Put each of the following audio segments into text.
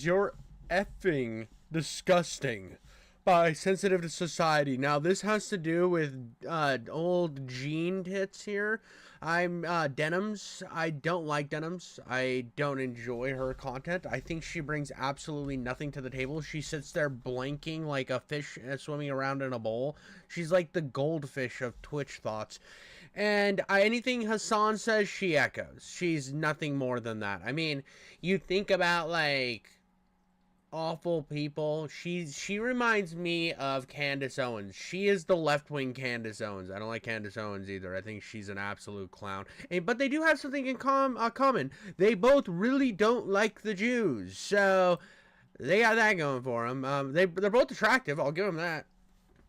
You're effing disgusting. By sensitive to society. Now this has to do with old Jean tits here. I'm Denims. I don't like Denims. I don't enjoy her content. I think she brings absolutely nothing to the table. She sits there blinking like a fish swimming around in a bowl. She's like the goldfish of Twitch thoughts. And anything Hasan says, she echoes. She's nothing more than that. I mean, you think about like awful people. She reminds me of Candace Owens. She is the left-wing Candace Owens. I don't like Candace Owens either. I think she's an absolute clown. But they do have something in common. They both really don't like the Jews. So they got that going for them. They're both attractive. I'll give them that.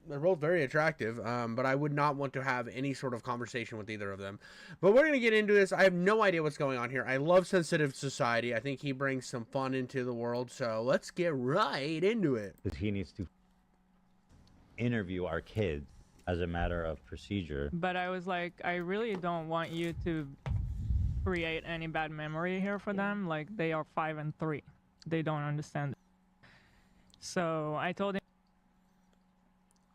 They're both very attractive, but I would not want to have any sort of conversation with either of them. But we're going to get into this. I have no idea what's going on here. I love Sensitive Society. I think he brings some fun into the world, so let's get right into it. Because he needs to interview our kids as a matter of procedure. But I was like, I really don't want you to create any bad memory here for them. Like, they are 5 and 3. They don't understand it. So I told him,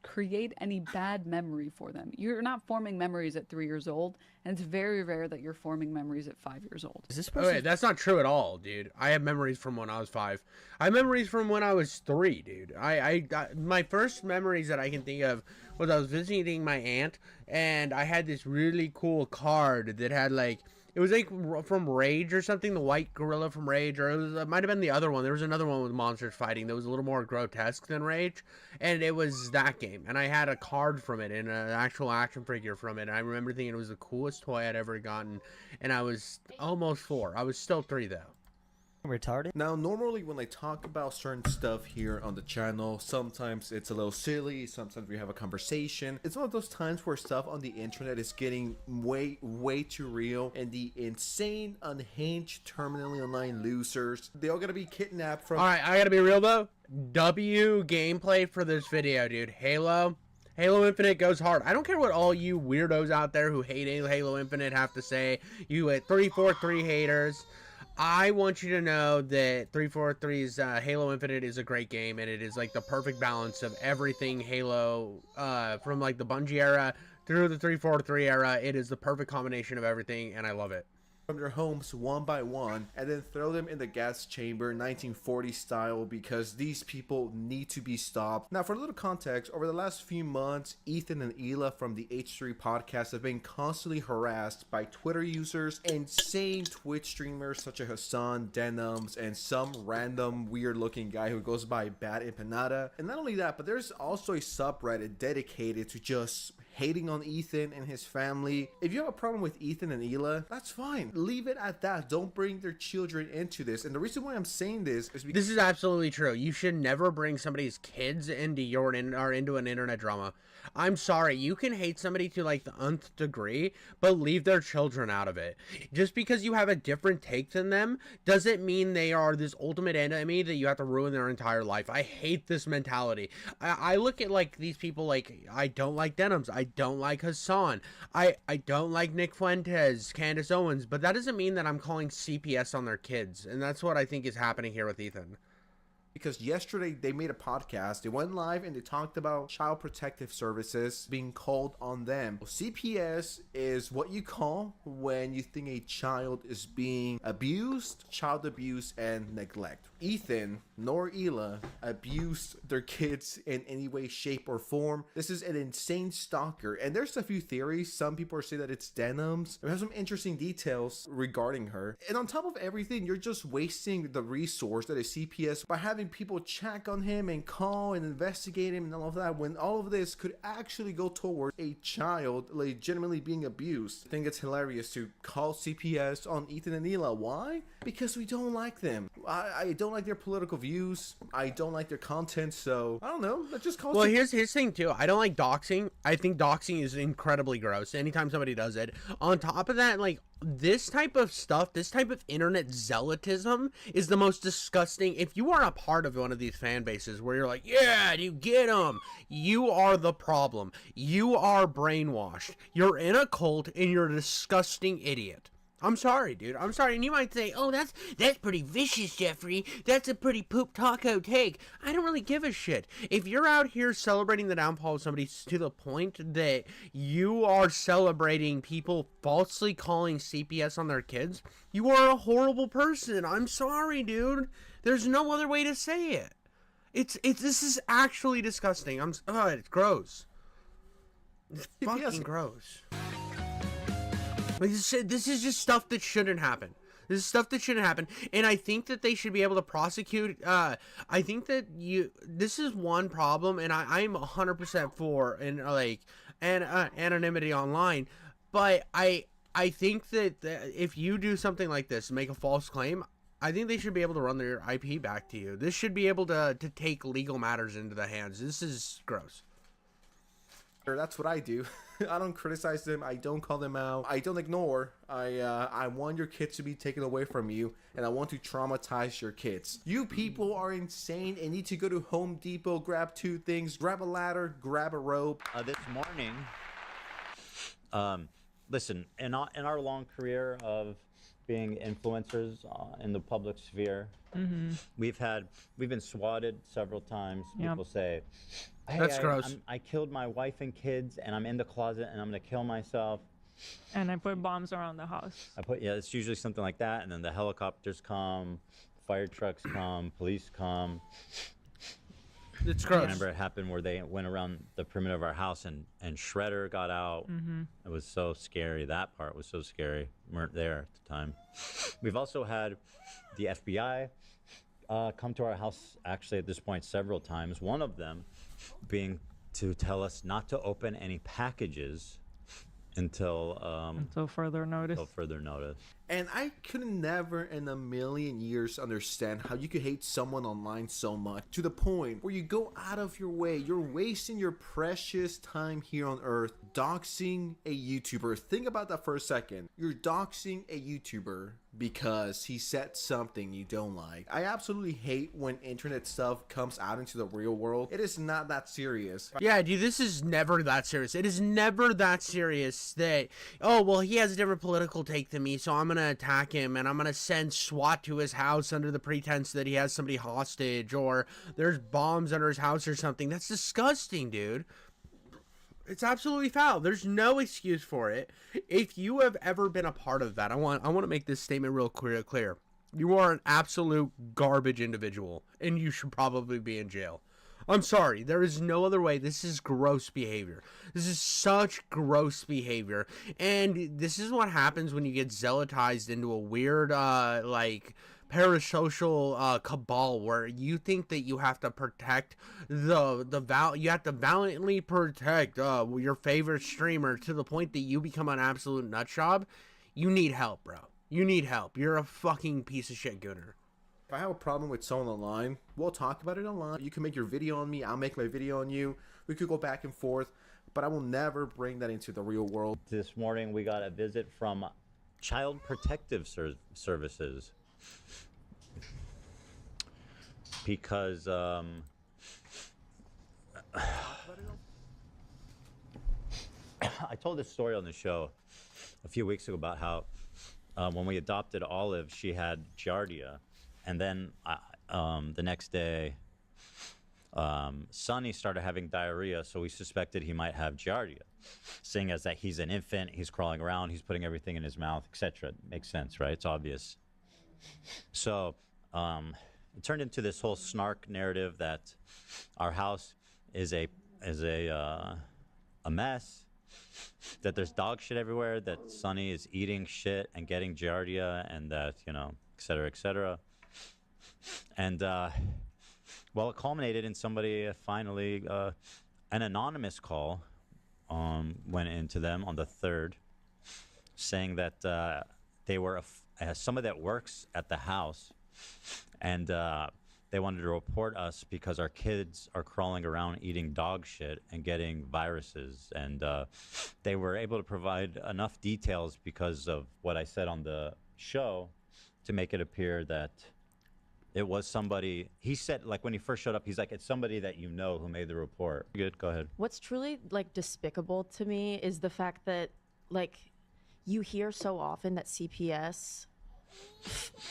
create any bad memory for them. You're not forming memories at 3 years old, and it's very rare that you're forming memories at 5 years old. Is this okay, that's not true at all, dude. I have memories from when I was 5. I have memories from when I was 3, dude. My first memories that I can think of was I was visiting my aunt, and I had this really cool card that had like, it was like from Rage or something, the white gorilla from Rage, or it might have been the other one. There was another one with monsters fighting that was a little more grotesque than Rage, and it was that game. And I had a card from it and an actual action figure from it. And I remember thinking it was the coolest toy I'd ever gotten, and I was almost 4. I was still 3 though. Retarded. Now, normally when I talk about certain stuff here on the channel, sometimes it's a little silly, sometimes we have a conversation. It's one of those times where stuff on the internet is getting way too real, and the insane, unhinged, terminally online losers, they all gotta be kidnapped from— Alright, I gotta be real though. W gameplay for this video, dude. Halo Infinite goes hard. I don't care what all you weirdos out there who hate Halo Infinite have to say. You 343 haters. I want you to know that 343's Halo Infinite is a great game, and it is like the perfect balance of everything Halo, from like the Bungie era through the 343 era. It is the perfect combination of everything, and I love it. From their homes one by one, and then throw them in the gas chamber 1940 style, because these people need to be stopped. Now, for a little context, over the last few months, Ethan and Hila from the H3 podcast have been constantly harassed by Twitter users, insane Twitch streamers such as Hasan, Denims, and some random weird looking guy who goes by Bad Empanada. And not only that, but there's also a subreddit dedicated to just hating on Ethan and his family. If you have a problem with Ethan and Hila, that's fine. Leave it at that. Don't bring their children into this. And the reason why I'm saying this is because this is absolutely true. You should never bring somebody's kids into into an internet drama. I'm sorry, you can hate somebody to like the nth degree, but leave their children out of it. Just because you have a different take than them doesn't mean they are this ultimate enemy that you have to ruin their entire life. I hate this mentality. I look at like these people like, I don't like Denims, I don't like Hasan, I don't like Nick Fuentes, Candace Owens, but that doesn't mean that I'm calling CPS on their kids, and that's what I think is happening here with Ethan. Because yesterday they made a podcast, they went live and they talked about child protective services being called on them. CPS is what you call when you think a child is being abused, child abuse, and neglect. Ethan nor Hila abused their kids in any way, shape, or form. This is an insane stalker, and there's a few theories. Some people are saying that it's Denims. We have some interesting details regarding her. And on top of everything, you're just wasting the resource that is CPS by having people check on him and call and investigate him and all of that, when all of this could actually go towards a child legitimately being abused. I think it's hilarious to call CPS on Ethan and Hila. Why? Because we don't like them. I don't like their political views. I don't like their content, so I don't know. Let's just call. Well, here's his thing too. I don't like doxing. I think doxing is incredibly gross anytime somebody does it. On top of that, like, this type of stuff, this type of internet zealotism is the most disgusting. If you are a part of one of these fan bases where you're like, yeah, you get them, you are the problem. You are brainwashed. You're in a cult and you're a disgusting idiot. I'm sorry, dude. I'm sorry. And you might say, oh, that's pretty vicious, Jeffrey. That's a pretty poop taco take. I don't really give a shit. If you're out here celebrating the downfall of somebody to the point that you are celebrating people falsely calling CPS on their kids, you are a horrible person. I'm sorry, dude. There's no other way to say it. This is actually disgusting. It's gross. It's fucking gross. Like this is just stuff that shouldn't happen. This is stuff that shouldn't happen, and I think that they should be able to prosecute. I think that this is one problem, and I'm 100% for anonymity online, but I think that if you do something like this, make a false claim, I think they should be able to run their IP back to you. This should be able to take legal matters into their hands. This is gross. That's what I do. I don't criticize them. I don't call them out. I don't ignore. I want your kids to be taken away from you, and I want to traumatize your kids. You people are insane and need to go to Home Depot, grab 2 things, grab a ladder, grab a rope. This morning, listen, in our long career of being influencers in the public sphere, we've been swatted several times. Yep. People say, hey, That's gross. I killed my wife and kids, and I'm in the closet, and I'm gonna kill myself. And I put bombs around the house. It's usually something like that, and then the helicopters come, fire trucks come, police come. It's I gross. remember it happened where they went around the perimeter of our house, and Shredder got out. It was so scary. That part was so scary. We weren't there at the time. We've also had the FBI come to our house, actually, at this point, several times. One of them being to tell us not to open any packages until further notice. And I could never in a million years understand how you could hate someone online so much to the point where you go out of your way. You're wasting your precious time here on Earth doxing a YouTuber. Think about that for a second. You're doxing a YouTuber because he said something you don't like. I absolutely hate when internet stuff comes out into the real world. It is not that serious. Yeah, dude, this is never that serious. It is never that serious that, oh, well, he has a different political take than me, so I'm going to attack him, and I'm going to send SWAT to his house under the pretense that he has somebody hostage, or there's bombs under his house or something. That's disgusting, dude. It's absolutely foul. There's no excuse for it. If you have ever been a part of that, I want to make this statement real clear. You are an absolute garbage individual, and you should probably be in jail. I'm sorry. There is no other way. This is gross behavior. This is such gross behavior. And this is what happens when you get zealotized into a weird, parasocial cabal where you think that you have to protect you have to valiantly protect your favorite streamer to the point that you become an absolute nutjob. You need help, bro. You need help. You're a fucking piece of shit gooner. If I have a problem with someone online, we'll talk about it online. You can make your video on me, I'll make my video on you. We could go back and forth, but I will never bring that into the real world. This morning we got a visit from Child Protective Services because I told this story on the show a few weeks ago about how when we adopted Olive, she had Giardia. And then the next day, Sonny started having diarrhea, so we suspected he might have Giardia. Seeing as that he's an infant, he's crawling around, he's putting everything in his mouth, etc. Makes sense, right? It's obvious. So it turned into this whole snark narrative that our house is a mess, that there's dog shit everywhere, that Sonny is eating shit and getting Giardia, and that, etc., etc. And well, it culminated in somebody finally an anonymous call went into them on the 3rd, saying that they were somebody that works at the house, and they wanted to report us because our kids are crawling around eating dog shit and getting viruses. And they were able to provide enough details because of what I said on the show to make it appear that it was somebody. He said, like, when he first showed up, he's like, it's somebody that you know who made the report. Good, go ahead. What's truly, despicable to me is the fact that, you hear so often that CPS,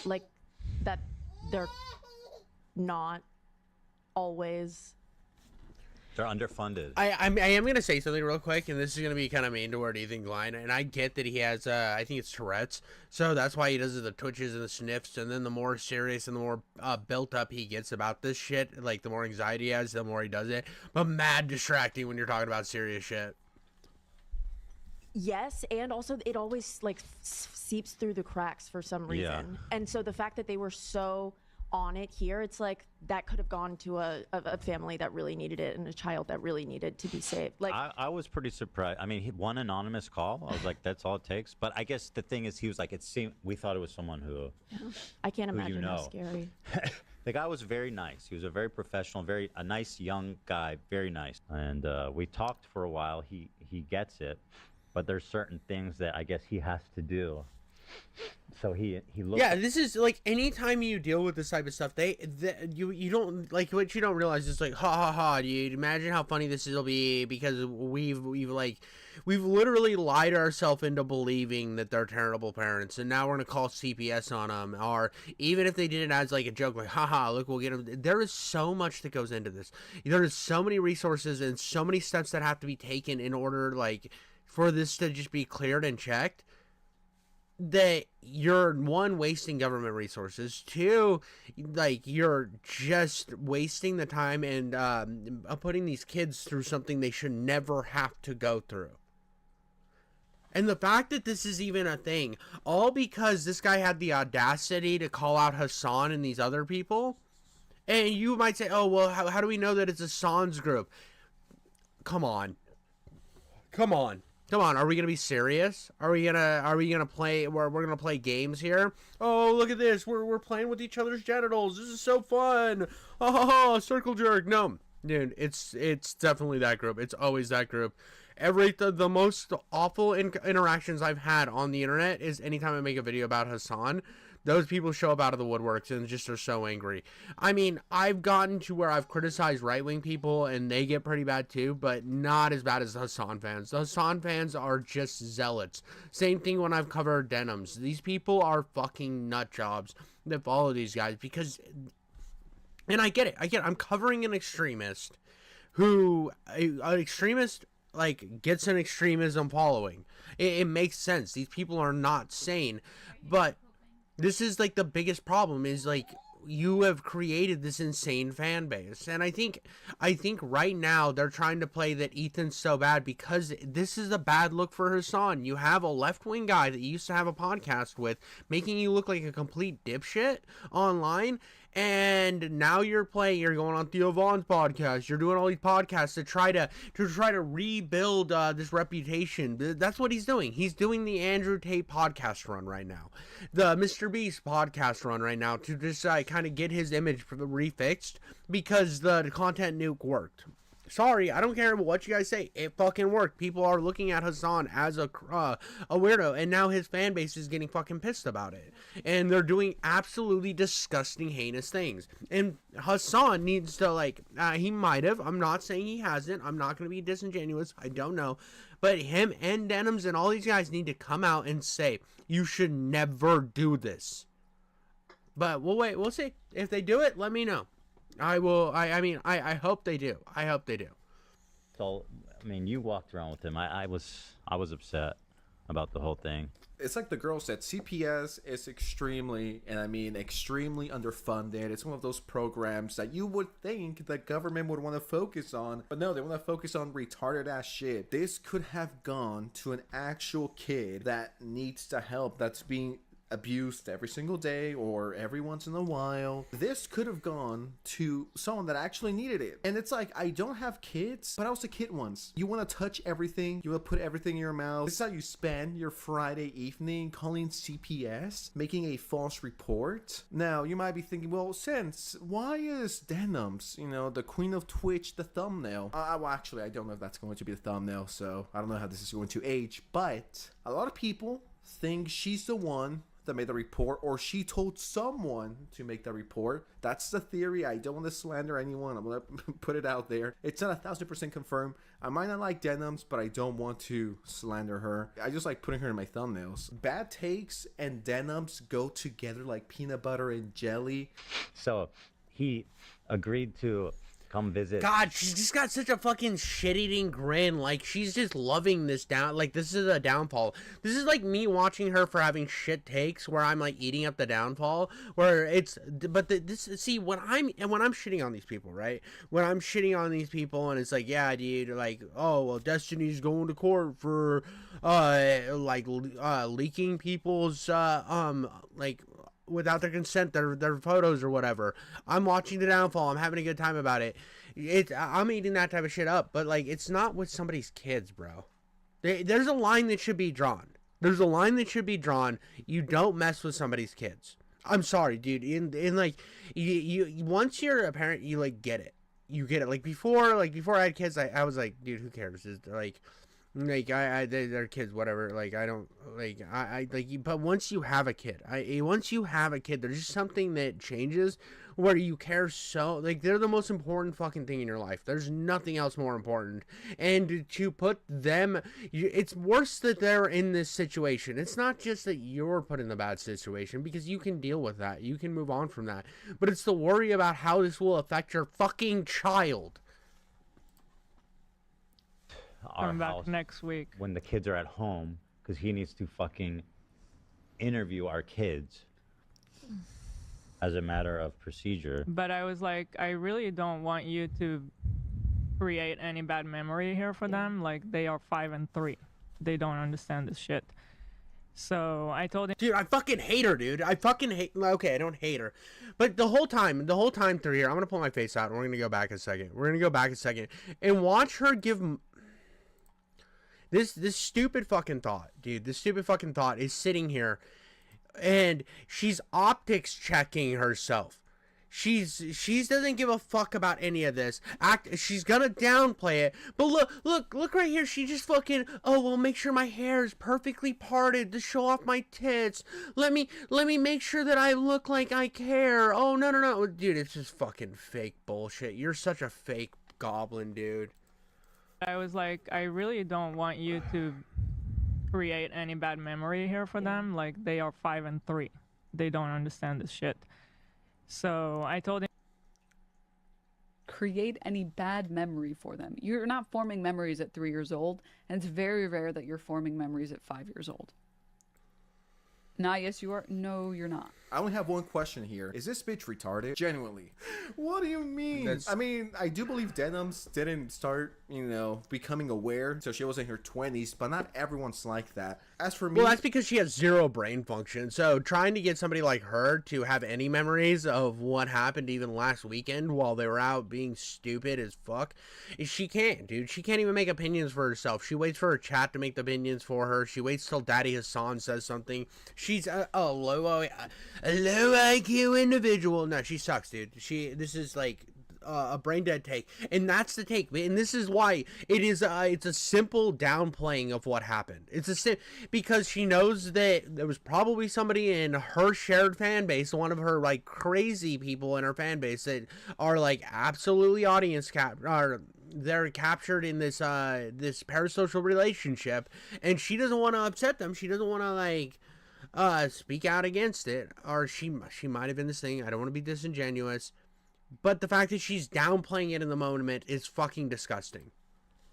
like, that they're not always. They're underfunded. I am going to say something real quick, and this is going to be kind of mean to where do you think line, and I get that he has, I think it's Tourette's, so that's why he does the twitches and the sniffs, and then the more serious and the more built up he gets about this shit, like the more anxiety he has, the more he does it, but mad distracting when you're talking about serious shit. Yes, and also it always like seeps through the cracks for some reason. Yeah. And so the fact that they were so on it here, it's like that could have gone to a family that really needed it and a child that really needed to be saved. Like I was pretty surprised. I mean, one anonymous call. I was like, that's all it takes. But I guess the thing is, he was like, we thought it was someone who. I can't who imagine you know. how scary. The guy was very nice. He was a very professional, a nice young guy, very nice. And we talked for a while. He gets it, but there's certain things that I guess he has to do. So he looked. Yeah, this is like anytime you deal with this type of stuff, you don't like what you don't realize is like ha ha ha. Do you imagine how funny this will be because we've literally lied ourselves into believing that they're terrible parents, and now we're gonna call CPS on them, or even if they did it as like a joke, like haha, look, we'll get them. There is so much that goes into this. There is so many resources and so many steps that have to be taken in order like for this to just be cleared and checked. That you're one, wasting government resources, two, like you're just wasting the time and putting these kids through something they should never have to go through. And the fact that this is even a thing, all because this guy had the audacity to call out Hasan and these other people. And you might say, oh, well, how do we know that it's Hasan's group? Come on. Are we gonna be serious? Are we gonna play? We're gonna play games here. Oh, look at this. We're playing with each other's genitals. This is so fun. Oh, circle jerk. No, dude, it's definitely that group. It's always that group. The most awful interactions I've had on the internet is anytime I make a video about Hasan. Those people show up out of the woodworks and just are so angry. I mean, I've gotten to where I've criticized right-wing people and they get pretty bad too, but not as bad as the Hasan fans. The Hasan fans are just zealots. Same thing when I've covered Denims. These people are fucking nut jobs that follow these guys because... And I get it. I'm covering an extremist who... An extremist, like, gets an extremism following. It makes sense. These people are not sane. But... this is like the biggest problem is like you have created this insane fan base. And I think right now they're trying to play that Ethan's so bad because this is a bad look for Hasan. You have a left-wing guy that you used to have a podcast with making you look like a complete dipshit online. And now you're going on Theo Vaughn's podcast. You're doing all these podcasts to try to rebuild this reputation. That's what he's doing. He's doing the Andrew Tate podcast run right now, the Mr. Beast podcast run right now to just kind of get his image refixed because the content nuke worked. Sorry, I don't care what you guys say. It fucking worked. People are looking at Hasan as a weirdo, and now his fan base is getting fucking pissed about it. And they're doing absolutely disgusting, heinous things. And Hasan needs to, he might have. I'm not saying he hasn't. I'm not going to be disingenuous. I don't know. But him and Denims and all these guys need to come out and say, you should never do this. But we'll wait. We'll see. If they do it, let me know. I will. I hope they do. I hope they do. So, I mean, you walked around with him. I was upset about the whole thing. It's like the girl said, CPS is extremely underfunded. It's one of those programs that you would think the government would want to focus on, but no, they want to focus on retarded ass shit. This could have gone to an actual kid that needs the help, that's being abused every single day or every once in a while. This could have gone to someone that actually needed it. And it's like, I don't have kids, but I was a kid once. You want to touch everything, you want to put everything in your mouth. This is how you spend your Friday evening, calling CPS, making a false report. Now you might be thinking, well, since why is Denims, the queen of Twitch, the thumbnail? Well, actually, I don't know if that's going to be the thumbnail, so I don't know how this is going to age, but a lot of people think she's the one that made the report, or she told someone to make the report. That's the theory. I don't want to slander anyone. I'm going to put it out there. It's not 1,000% confirmed. I might not like Denims, but I don't want to slander her. I just like putting her in my thumbnails. Bad takes and Denims go together like peanut butter and jelly. So he agreed to come visit. God, she's just got such a fucking shit-eating grin. Like, she's just loving this down. Like, this is a downfall. This is like me watching her for having shit takes where I'm like eating up the downfall. Where it's, but this, see, when I'm shitting on these people, right? When I'm shitting on these people and it's like, yeah, dude, like, oh, well, Destiny's going to court for, leaking people's, like, without their consent, their photos or whatever. I'm watching the downfall. I'm having a good time about it. I'm eating that type of shit up, but like, it's not with somebody's kids, bro. There's a line that should be drawn. There's a line that should be drawn. You don't mess with somebody's kids. I'm sorry, dude. In like, you once you're a parent, you like get it. You get it. Like before I had kids, I was like, dude, who cares? Is like they're kids, whatever. Like, I don't like, but once you have a kid, there's just something that changes where you care so, like, they're the most important fucking thing in your life. There's nothing else more important. And to put them, it's worse that they're in this situation. It's not just that you're put in the bad situation, because you can deal with that. You can move on from that. But it's the worry about how this will affect your fucking child. Our Coming back house next week. when the kids are at home, because he needs to fucking interview our kids as a matter of procedure. But I was like, I really don't want you to create any bad memory here for them. Like, they are 5 and 3. They don't understand this shit. So I told him, dude, I fucking hate her, dude. I fucking hate. Okay, I don't hate her, but the whole time through here, I'm gonna pull my face out. And we're gonna go back a second. And watch her give. This stupid fucking thought, dude. This stupid fucking thought is sitting here, and she's optics checking herself. She doesn't give a fuck about any of this. She's gonna downplay it. But look right here. She just fucking, oh, well, make sure my hair is perfectly parted to show off my tits. Let me make sure that I look like I care. Oh, no. Dude, it's just fucking fake bullshit. You're such a fake goblin, dude. I was like, I really don't want you to create any bad memory here for them. Like, they are 5 and 3. They don't understand this shit. So I told him, Create any bad memory for them. You're not forming memories at 3 years old, and it's very rare that you're forming memories at 5 years old. Nah, yes, you are. No, you're not. I only have one question here. Is this bitch retarded? Genuinely. What do you mean? I mean, I do believe Denims didn't start, becoming aware until she was in her 20s, but not everyone's like that. As for me... Well, that's because she has zero brain function. So trying to get somebody like her to have any memories of what happened even last weekend while they were out being stupid as fuck, she can't, dude. She can't even make opinions for herself. She waits for her chat to make the opinions for her. She waits till Daddy Hasan says something. She's a low IQ individual. No, she sucks, dude. This is like a brain dead take, and that's the take. And this is why it's a simple downplaying of what happened. Because she knows that there was probably somebody in her shared fan base, one of her like crazy people in her fan base that are like absolutely they're captured in this this parasocial relationship, and she doesn't want to upset them. She doesn't want to like speak out against it, or she might have been this thing. I don't want to be disingenuous, but the fact that she's downplaying it in the moment is fucking disgusting.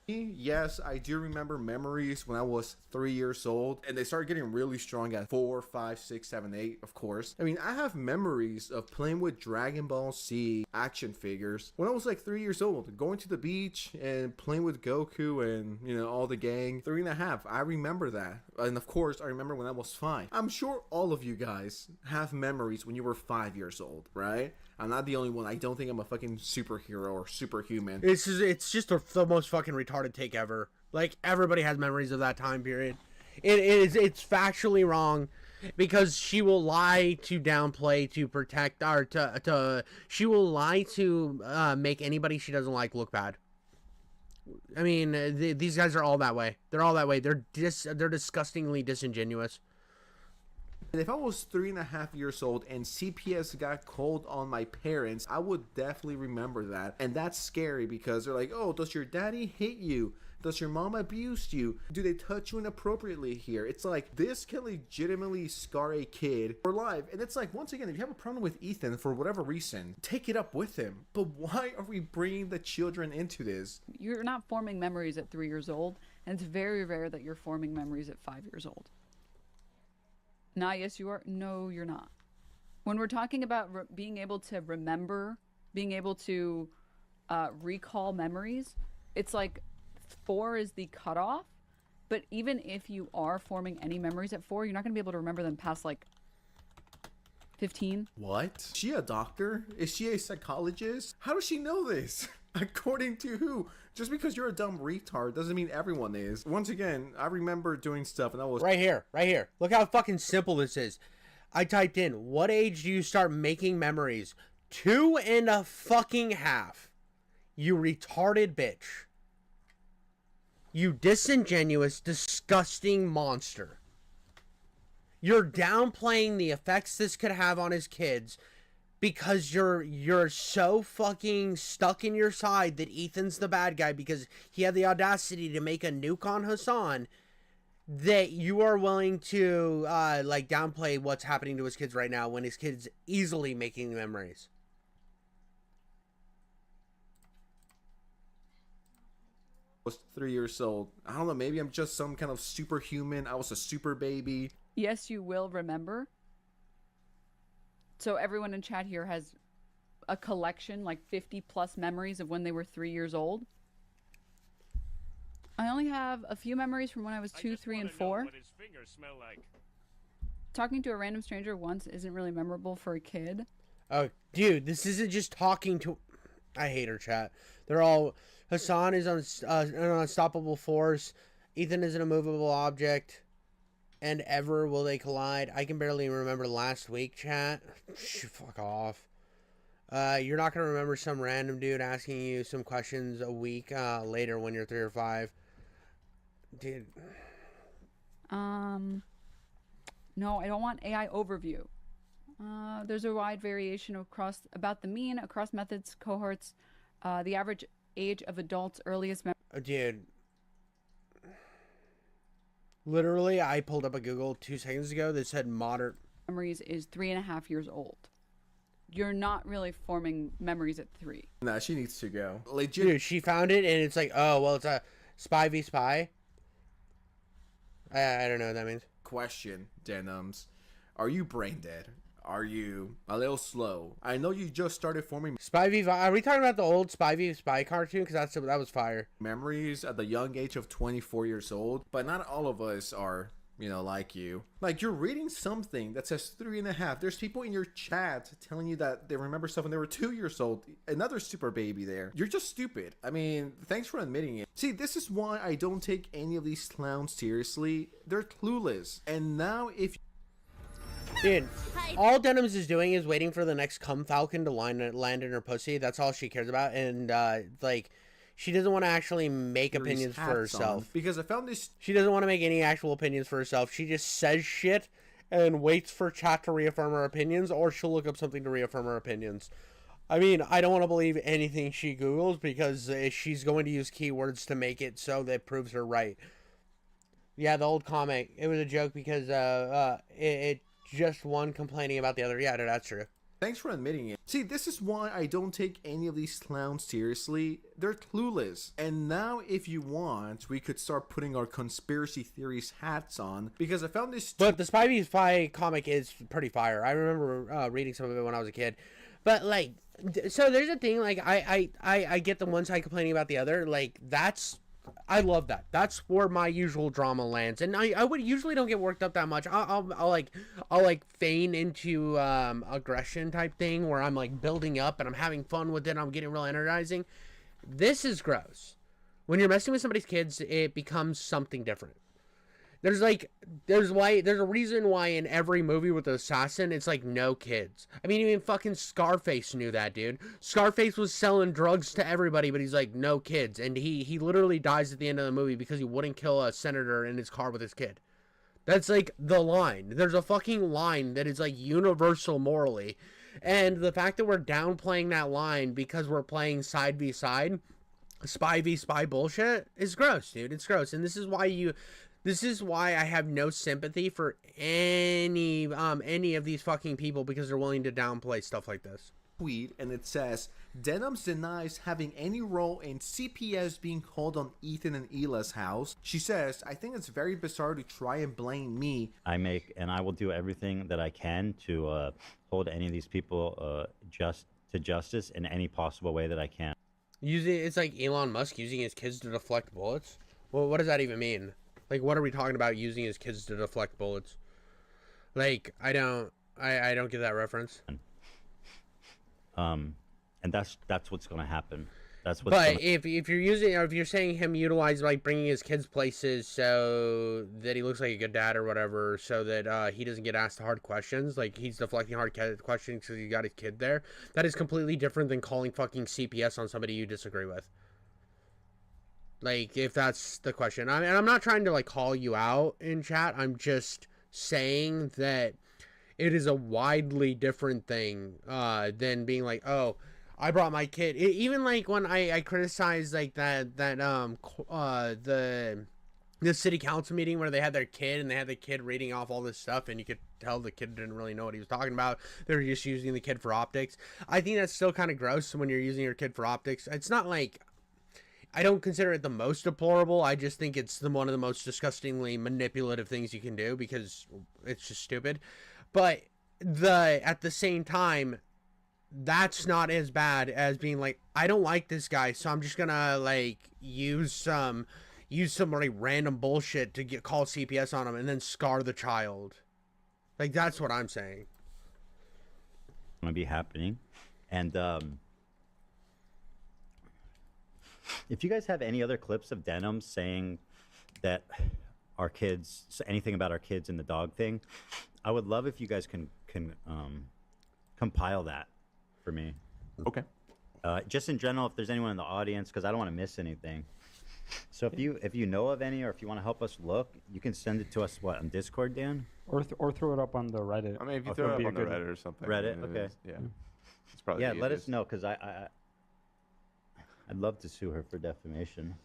Yes, I do remember memories when I was 3 years old, and they started getting really strong at 4, 5, 6, 7, 8, of course. I mean, I have memories of playing with Dragon Ball Z action figures when I was like 3 years old, going to the beach and playing with Goku and, all the gang. 3.5, I remember that. And of course, I remember when I was 5. I'm sure all of you guys have memories when you were 5 years old, right? I'm not the only one. I don't think I'm a fucking superhero or superhuman. It's just the most fucking retarded take ever. Like, everybody has memories of that time period. It's factually wrong, because she will lie to downplay, to protect, or she will lie to make anybody she doesn't like look bad. I mean, these guys are all that way. They're all that way. They're disgustingly disingenuous. And if I was 3.5 years old and CPS got called on my parents, I would definitely remember that. And that's scary because they're like, oh, does your daddy hit you? Does your mom abuse you? Do they touch you inappropriately here? It's like, this can legitimately scar a kid for life. And it's like, once again, if you have a problem with Ethan for whatever reason, take it up with him. But why are we bringing the children into this? You're not forming memories at 3 years old, and it's very rare that you're forming memories at 5 years old. Nah, yes, you are. No, you're not. When we're talking about being able to remember, being able to recall memories, it's like 4 is the cutoff. But even if you are forming any memories at 4, you're not going to be able to remember them past like 15. What? Is she a doctor? Is she a psychologist? How does she know this? According to who? Just because you're a dumb retard doesn't mean everyone is. Once again, I remember doing stuff and I was... Right here. Look how fucking simple this is. I typed in, what age do you start making memories? 2.5. You retarded bitch. You disingenuous, disgusting monster. You're downplaying the effects this could have on his kids because you're so fucking stuck in your side that Ethan's the bad guy because he had the audacity to make a nuke on Hasan, that you are willing to like downplay what's happening to his kids right now when his kids easily making memories. Was 3 years old. I don't know, maybe I'm just some kind of superhuman. I was a super baby. Yes, you will remember. So everyone in chat here has a collection, like 50 plus memories of when they were 3 years old. I only have a few memories from when I was 2, 3, and 4. What his fingers smell like. Talking to a random stranger once isn't really memorable for a kid. Oh, dude, this isn't just talking to... I hate her chat. They're all... Hasan is an unstoppable force. Ethan is an immovable object. And ever will they collide. I can barely remember last week, chat. Fuck off. You're not going to remember some random dude asking you some questions a week later when you're 3 or 5. Dude. No, I don't want AI overview. There's a wide variation across about the mean across methods, cohorts, the average age of adults' earliest dude. Literally, I pulled up a Google 2 seconds ago that said modern memories is 3.5 years old. You're not really forming memories at 3. Nah, she needs to go. Legit. Dude, she found it and it's like, oh, well, it's a spy v spy. I don't know what that means. Question, Denims. Are you brain dead? Are you a little slow? I know you just started forming Spy v Spy. Are we talking about the old Spy v Spy cartoon? Because that was fire. memories at the young age of 24 years old, but not all of us are, you know, like you. Like, you're reading something that says 3.5. There's people in your chat telling you that they remember stuff when they were 2 years old. Another super baby there. You're just stupid. I mean, thanks for admitting it. See, this is why I don't take any of these clowns seriously. They're clueless. And now if... Dude, all Denims is doing is waiting for the next cum falcon to land in her pussy. That's all she cares about. And, like, she doesn't want to actually make opinions for herself. Because I found this... She doesn't want to make any actual opinions for herself. She just says shit and waits for chat to reaffirm her opinions, or she'll look up something to reaffirm her opinions. I mean, I don't want to believe anything she Googles because she's going to use keywords to make it so that proves her right. Yeah, the old comic. It was a joke because it just one complaining about the other. Yeah, no, that's true. Thanks for admitting it. See, this is why I don't take any of these clowns seriously. They're clueless. And now, if you want, we could start putting our conspiracy theories hats on. Because I found this... But the Spy v Spy comic is pretty fire. I remember reading some of it when I was a kid. But, like, so there's a thing, like, I get the one side complaining about the other. Like, that's... I love that. That's where my usual drama lands, and I would usually don't get worked up that much. I'll like feign into aggression type thing where I'm like building up and I'm having fun with it. I'm getting real energizing. This is gross. When you're messing with somebody's kids, it becomes something different. There's a reason why in every movie with the assassin, it's like no kids. I mean, even fucking Scarface knew that, dude. Scarface was selling drugs to everybody, but he's like, no kids. And he literally dies at the end of the movie because he wouldn't kill a senator in his car with his kid. That's like the line. There's a fucking line that is like universal morally. And the fact that we're downplaying that line because we're playing side v side, spy v spy bullshit is gross, dude. It's gross. And this is why I have no sympathy for any of these fucking people, because they're willing to downplay stuff like this. Tweet, and it says, Denims denies having any role in CPS being called on Ethan and Hila's house. She says, I think it's very bizarre to try and blame me. I will do everything that I can to hold any of these people to justice in any possible way that I can. It's like Elon Musk using his kids to deflect bullets. Well, what does that even mean? Like, what are we talking about, using his kids to deflect bullets? Like, I don't get that reference. And that's what's going to happen. That's what. But if you're saying him utilize, like, bringing his kids places so that he looks like a good dad or whatever, so that he doesn't get asked hard questions, like he's deflecting hard questions because he got his kid there, that is completely different than calling fucking CPS on somebody you disagree with. Like, if that's the question. I mean, I'm not trying to, like, call you out in chat. I'm just saying that it is a widely different thing than being like, oh, I brought my kid. Even like when I criticized like the city council meeting where they had their kid and they had the kid reading off all this stuff, and you could tell the kid didn't really know what he was talking about. They were just using the kid for optics. I think that's still kind of gross when you're using your kid for optics. It's not like, I don't consider it the most deplorable. I just think it's one of the most disgustingly manipulative things you can do, because it's just stupid. But at the same time, that's not as bad as being like, I don't like this guy, so I'm just gonna like use some like random bullshit to call CPS on him and then scar the child. Like, that's what I'm saying. Going to be happening, and if you guys have any other clips of Denims saying that our kids, anything about our kids and the dog thing, I would love if you guys can compile that for me. Okay. Just in general, if there's anyone in the audience, because I don't want to miss anything. So if you know of any, or if you want to help us look, you can send it to us, on Discord, Dan? Or throw it up on the Reddit. I mean, if you throw it up on the Reddit or something. Reddit, okay. Yeah. It's probably Yeah, the let us easiest. know, because I'd love to sue her for defamation,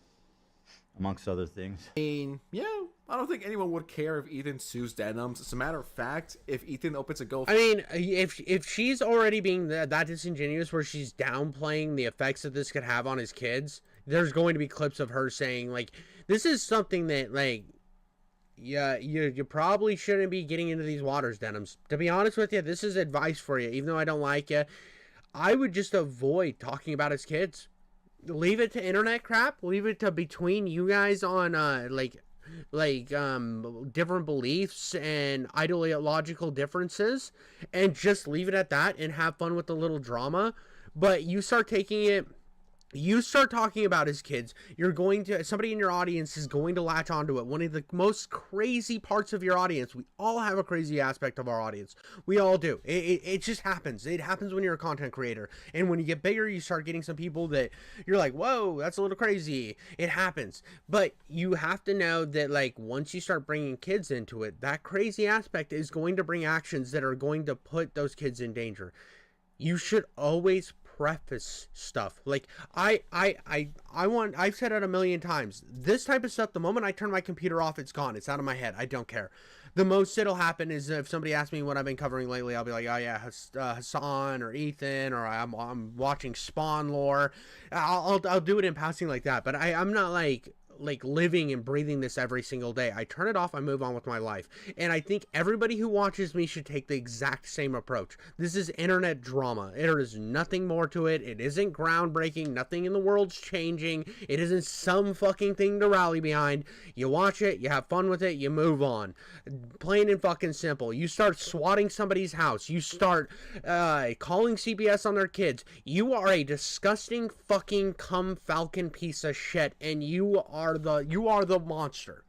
amongst other things. I mean, yeah, I don't think anyone would care if Ethan sues Denims. As a matter of fact, if Ethan opens a GoFundMe, I mean, if she's already being that disingenuous where she's downplaying the effects that this could have on his kids, there's going to be clips of her saying, like, this is something that, like, yeah, you probably shouldn't be getting into these waters, Denims. To be honest with you, this is advice for you. Even though I don't like you, I would just avoid talking about his kids. Leave it to internet crap. Leave it to between you guys on different beliefs and ideological differences, and just leave it at that and have fun with the little drama. But you start talking about his kids, somebody in your audience is going to latch onto it. One of the most crazy parts of your audience, we all have a crazy aspect of our audience. We all do. It just happens. It happens when you're a content creator. And when you get bigger, you start getting some people that you're like, whoa, that's a little crazy. It happens. But you have to know that, like, once you start bringing kids into it, that crazy aspect is going to bring actions that are going to put those kids in danger. You should always preface stuff. Like, I've said it a million times. This type of stuff, the moment I turn my computer off, it's gone. It's out of my head. I don't care. The most it'll happen is if somebody asks me what I've been covering lately, I'll be like, oh yeah, Hasan or Ethan, or I'm watching Spawn lore. I'll do it in passing like that. But I'm not like living and breathing this every single day. I turn it off, I move on with my life. And I think everybody who watches me should take the exact same approach. This is internet drama. There is nothing more to it. It isn't groundbreaking. Nothing in the world's changing. It isn't some fucking thing to rally behind. You watch it, you have fun with it, you move on. Plain and fucking simple. You start swatting somebody's house. You start calling CPS on their kids. You are a disgusting fucking falcon piece of shit, and you are the monster.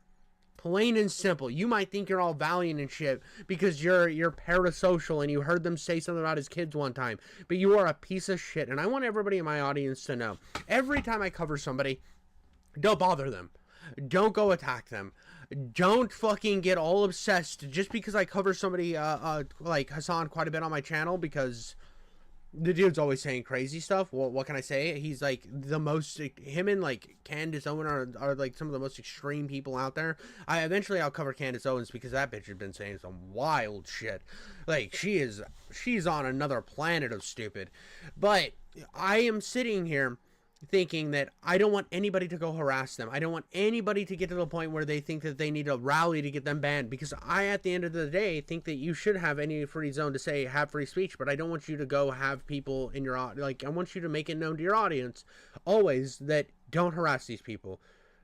Plain and simple. You might think you're all valiant and shit because you're parasocial and you heard them say something about his kids one time, but you are a piece of shit. And I want everybody in my audience to know, every time I cover somebody, don't bother them. don't go attack them. Don't fucking get all obsessed just because I cover somebody like Hasan quite a bit on my channel, because the dude's always saying crazy stuff. Well, what can I say? He's like the most, him and like Candace Owen are like some of the most extreme people out there. I'll cover Candace Owens because that bitch has been saying some wild shit. Like she's on another planet of stupid. But I am sitting here thinking that I don't want anybody to go harass them. I don't want anybody to get to the point where they think that they need a rally to get them banned, because I, at the end of the day, think that you should have any free zone to say have free speech, but I don't want you to go have people in your, like, I want you to make it known to your audience always that don't harass these people.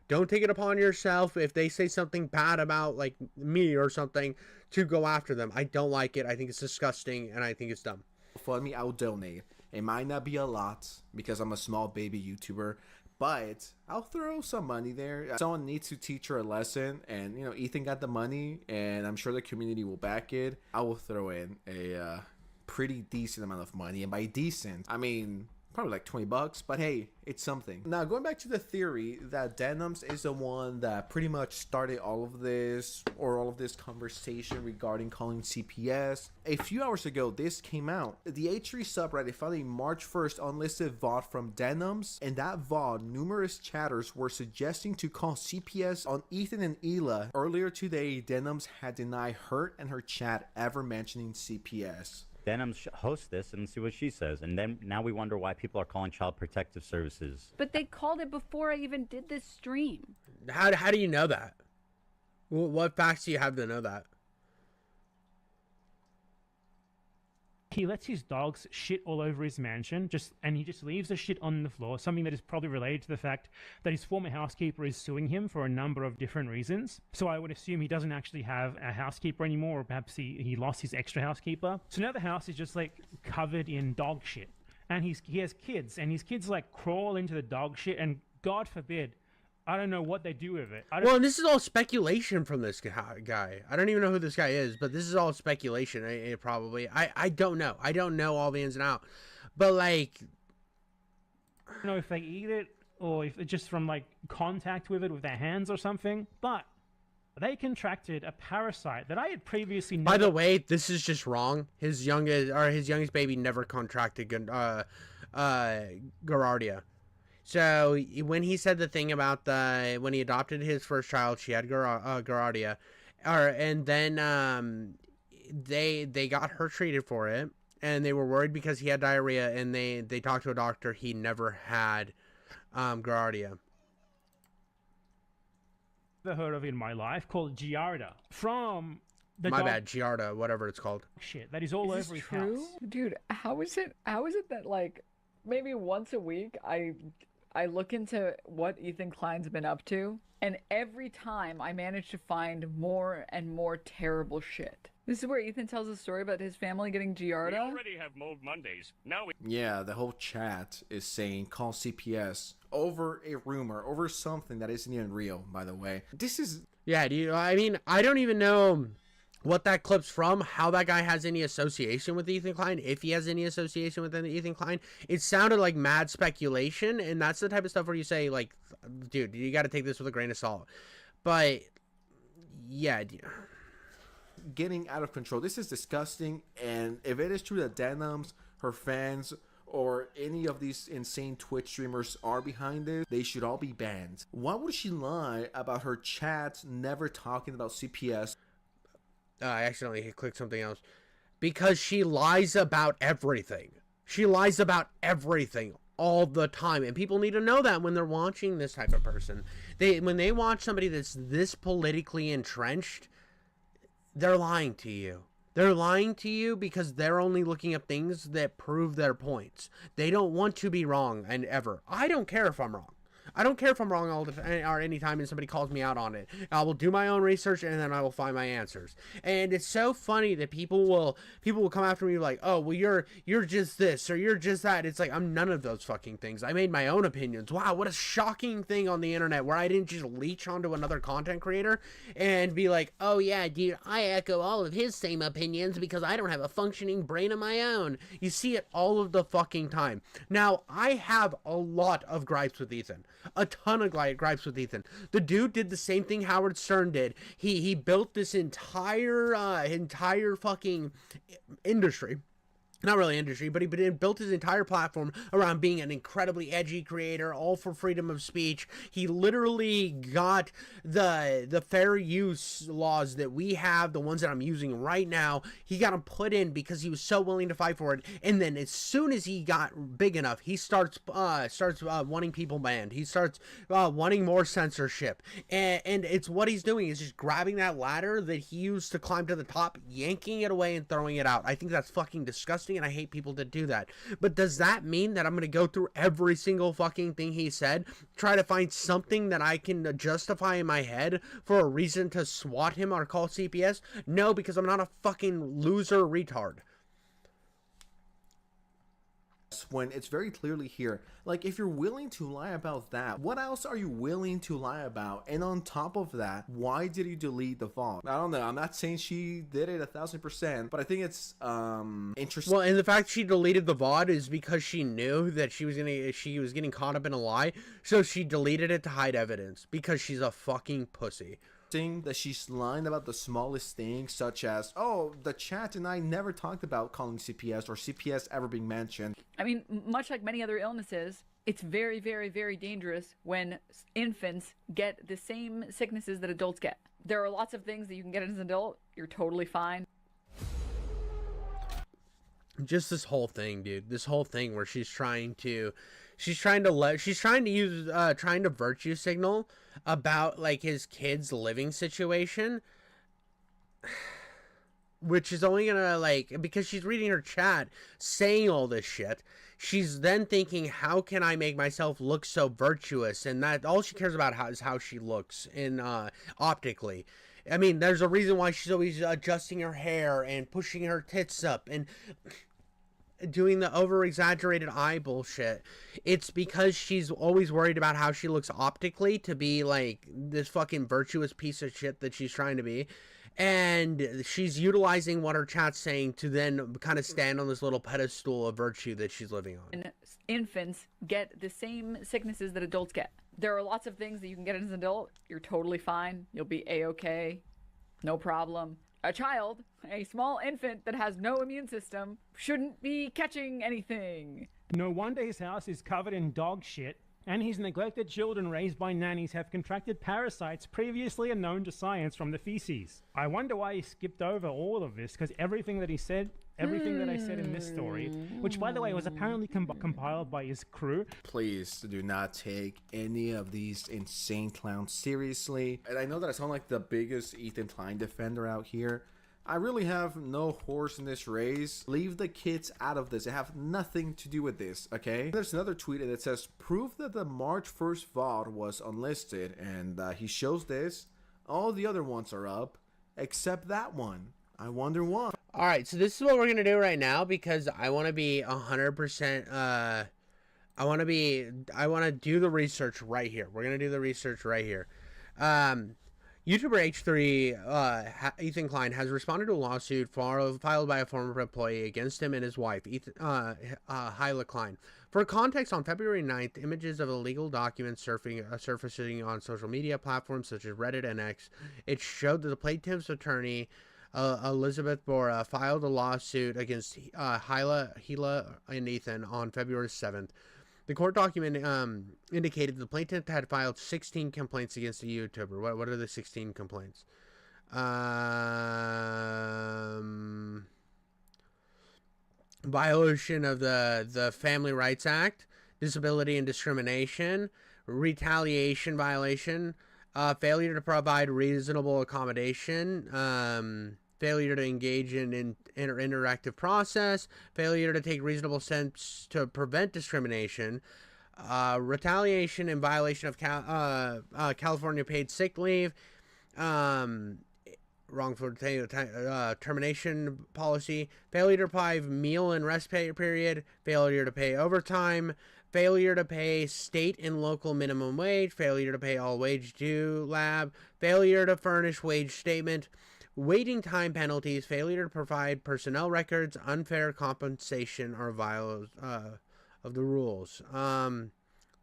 Don't take it upon yourself if they say something bad about, like, me or something, to go after them. I don't like it. I think it's disgusting, and I think it's dumb. Fund me, I'll donate. It might not be a lot because I'm a small baby YouTuber, but I'll throw some money there. Someone needs to teach her a lesson, and you know, Ethan got the money, and I'm sure the community will back it. I will throw in a pretty decent amount of money, and by decent, I mean probably like $20, but hey, it's something. Now, going back to the theory that Denims is the one that pretty much started all of this conversation regarding calling CPS. A few hours ago, this came out. The H3 subreddit found a March 1st unlisted VOD from Denims. In that VOD, numerous chatters were suggesting to call CPS on Ethan and Hila. Earlier today, Denims had denied her and her chat ever mentioning CPS. Denims host this and see what she says, and then now we wonder why people are calling Child Protective Services. But they called it before I even did this stream. How do you know that? What facts do you have to know that? He lets his dogs shit all over his mansion, and he just leaves the shit on the floor, something that is probably related to the fact that his former housekeeper is suing him for a number of different reasons. So I would assume he doesn't actually have a housekeeper anymore, or perhaps he lost his extra housekeeper. So now the house is just like covered in dog shit. And he has kids, and his kids like crawl into the dog shit, and God forbid, I don't know what they do with it. Well, and this is all speculation from this guy. I don't even know who this guy is, but this is all speculation. Probably. I don't know. I don't know all the ins and outs. But like, I don't know if they eat it or if it's just from like contact with it with their hands or something. But they contracted a parasite that I had previously never... By the way, this is just wrong. His youngest baby never contracted Giardia. So when he said the thing about when he adopted his first child, she had Giardia, and then they got her treated for it, and they were worried because he had diarrhea, and they talked to a doctor. He never had Giardia. I've heard of in my life called Giardia from the Giardia, whatever it's called. Shit, that is all Is over this his true? house. Dude, how is it that like maybe once a week I look into what Ethan Klein's been up to, and every time I manage to find more and more terrible shit. This is where Ethan tells a story about his family getting Giardia. We already have Mold Mondays. Now we... Yeah, the whole chat is saying call CPS over a rumor, over something that isn't even real, by the way. This is... Yeah, dude, I mean, I don't even know what that clip's from, how that guy has any association with Ethan Klein, if he has any association with Ethan Klein. It sounded like mad speculation, and that's the type of stuff where you say, like, dude, you got to take this with a grain of salt. But, yeah, dude. Getting out of control. This is disgusting, and if it is true that Denims, her fans, or any of these insane Twitch streamers are behind it, they should all be banned. Why would she lie about her chat never talking about CPS? I accidentally clicked something else. Because she lies about everything. She lies about everything all the time. And people need to know that when they're watching this type of person. When they watch somebody that's this politically entrenched, they're lying to you. They're lying to you because they're only looking at things that prove their points. They don't want to be wrong, and ever. I don't care if I'm wrong. I don't care if I'm wrong all the time or any time and somebody calls me out on it. I will do my own research and then I will find my answers. And it's so funny that people will come after me like, oh, well, you're just this or you're just that. It's like, I'm none of those fucking things. I made my own opinions. Wow, what a shocking thing on the internet where I didn't just leech onto another content creator and be like, oh yeah, dude, I echo all of his same opinions because I don't have a functioning brain of my own. You see it all of the fucking time. Now, I have a lot of gripes with Ethan. a ton of gripes with Ethan. The dude did the same thing Howard Stern did. He built this entire fucking industry. Not really industry, but he built his entire platform around being an incredibly edgy creator, all for freedom of speech. He literally got the fair use laws that we have, the ones that I'm using right now, he got them put in because he was so willing to fight for it. And then as soon as he got big enough, he starts wanting people banned. He starts wanting more censorship. And it's what he's doing is just grabbing that ladder that he used to climb to the top, yanking it away and throwing it out. I think that's fucking disgusting. And I hate people that do that. But does that mean that I'm going to go through every single fucking thing he said, try to find something that I can justify in my head for a reason to swat him or call CPS? No, because I'm not a fucking loser retard. When it's very clearly here, like, if you're willing to lie about that, what else are you willing to lie about? And on top of that, why did you delete the VOD? I don't know, I'm not saying she did it 1,000%, but I think it's interesting. Well, and the fact she deleted the VOD is because she knew that she was getting caught up in a lie, so she deleted it to hide evidence because she's a fucking pussy. That she's lying about the smallest things, such as, oh, the chat and I never talked about calling CPS or CPS ever being mentioned. I mean, much like many other illnesses, it's very, very, very dangerous when infants get the same sicknesses that adults get. There are lots of things that you can get as an adult. You're totally fine. Just this whole thing, dude. This whole thing where she's trying to virtue signal about, like, his kid's living situation, which is only gonna, like, because she's reading her chat saying all this shit, she's then thinking, how can I make myself look so virtuous? And that all she cares about is how she looks in optically. I mean, there's a reason why she's always adjusting her hair and pushing her tits up and doing the over-exaggerated eye bullshit. It's because she's always worried about how she looks optically to be, like, this fucking virtuous piece of shit that she's trying to be. And she's utilizing what her chat's saying to then kind of stand on this little pedestal of virtue that she's living on. And infants get the same sicknesses that adults get. There are lots of things that you can get as an adult. You're totally fine. You'll be A-okay. No problem. A child, a small infant that has no immune system, shouldn't be catching anything. No wonder his house is covered in dog shit, and his neglected children raised by nannies have contracted parasites previously unknown to science from the feces. I wonder why he skipped over all of this, because everything that I said in this story, which, by the way, was apparently compiled by his crew. Please do not take any of these insane clowns seriously. And I know that I sound like the biggest Ethan Klein defender out here. I really have no horse in this race. Leave the kids out of this. They have nothing to do with this, okay? There's another tweet that says, proof that the March 1st VOD was unlisted. And he shows this. All the other ones are up, except that one. I wonder why. All right, so this is what we're going to do right now because I want to be 100%, I want to do the research right here. We're going to do the research right here. YouTuber H3, Ethan Klein, has responded to a lawsuit filed by a former employee against him and his wife, Hyla Klein. For context, on February 9th, images of illegal documents surfacing on social media platforms such as Reddit and X. It showed that the plaintiff's attorney, Elizabeth Bora, filed a lawsuit against Hyla and Ethan on February 7th. The court document indicated the plaintiff had filed 16 complaints against the YouTuber. What are the 16 complaints? Violation of the Family Rights Act, disability and discrimination, retaliation violation, failure to provide reasonable accommodation, failure to engage in interactive process, failure to take reasonable steps to prevent discrimination, retaliation in violation of California paid sick leave, wrongful termination policy, failure to deprive meal and rest period, failure to pay overtime, failure to pay state and local minimum wage, failure to pay all wage due lab, failure to furnish wage statement, waiting time penalties, failure to provide personnel records, unfair compensation, or violation of the rules.